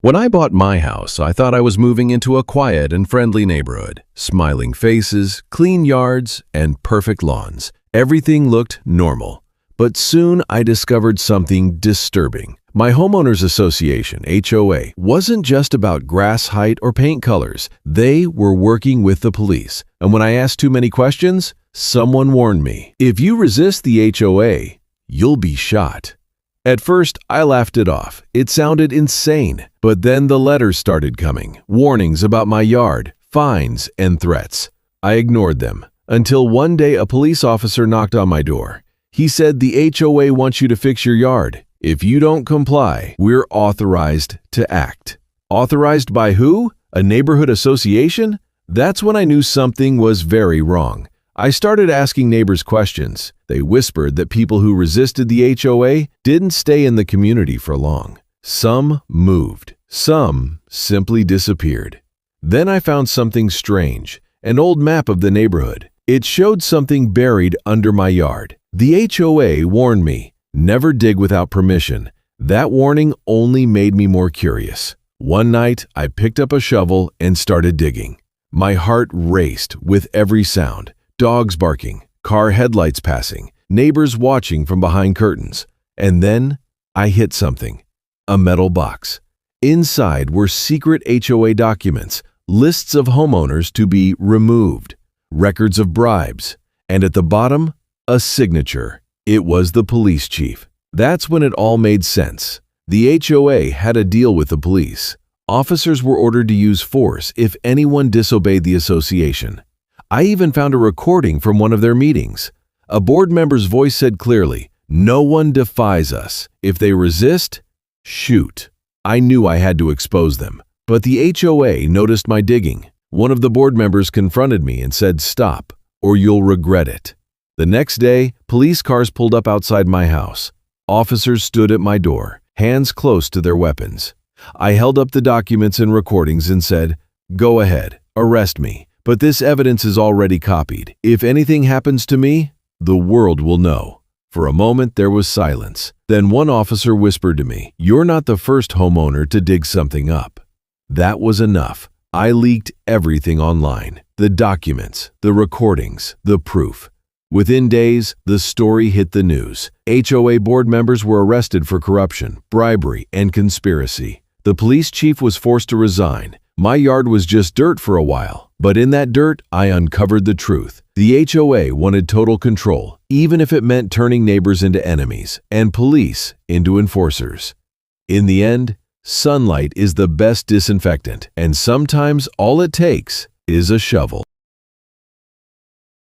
When I bought my house, I thought I was moving into a quiet and friendly neighborhood. Smiling faces, clean yards, and perfect lawns. Everything looked normal. But soon I discovered something disturbing. My homeowners association, HOA, wasn't just about grass height or paint colors. They were working with the police. And when I asked too many questions, someone warned me, if you resist the HOA, you'll be shot. At first, I laughed it off. It sounded insane. But then the letters started coming. Warnings about my yard, fines, and threats. I ignored them until one day a police officer knocked on my door. He said the HOA wants you to fix your yard. If you don't comply, we're authorized to act. Authorized by who? A neighborhood association? That's when I knew something was very wrong. I started asking neighbors questions. They whispered that people who resisted the HOA didn't stay in the community for long. Some moved. Some simply disappeared. Then I found something strange, an old map of the neighborhood. It showed something buried under my yard. The HOA warned me, never dig without permission. That warning only made me more curious. One night, I picked up a shovel and started digging. My heart raced with every sound. Dogs barking, car headlights passing, neighbors watching from behind curtains. And then I hit something. A metal box. Inside were secret HOA documents, lists of homeowners to be removed, records of bribes, and at the bottom, a signature. It was the police chief. That's when it all made sense. The HOA had a deal with the police. Officers were ordered to use force if anyone disobeyed the association. I even found a recording from one of their meetings. A board member's voice said clearly, "No one defies us. If they resist, shoot." I knew I had to expose them. But the HOA noticed my digging. One of the board members confronted me and said, "Stop, or you'll regret it." The next day, police cars pulled up outside my house. Officers stood at my door, hands close to their weapons. I held up the documents and recordings and said, "Go ahead, arrest me. But this evidence is already copied. If anything happens to me, the world will know." For a moment, there was silence. Then one officer whispered to me, "You're not the first homeowner to dig something up." That was enough. I leaked everything online. The documents, the recordings, the proof. Within days, the story hit the news. HOA board members were arrested for corruption, bribery, and conspiracy. The police chief was forced to resign. My yard was just dirt for a while, but in that dirt, I uncovered the truth. The HOA wanted total control, even if it meant turning neighbors into enemies and police into enforcers. In the end, sunlight is the best disinfectant, and sometimes all it takes is a shovel.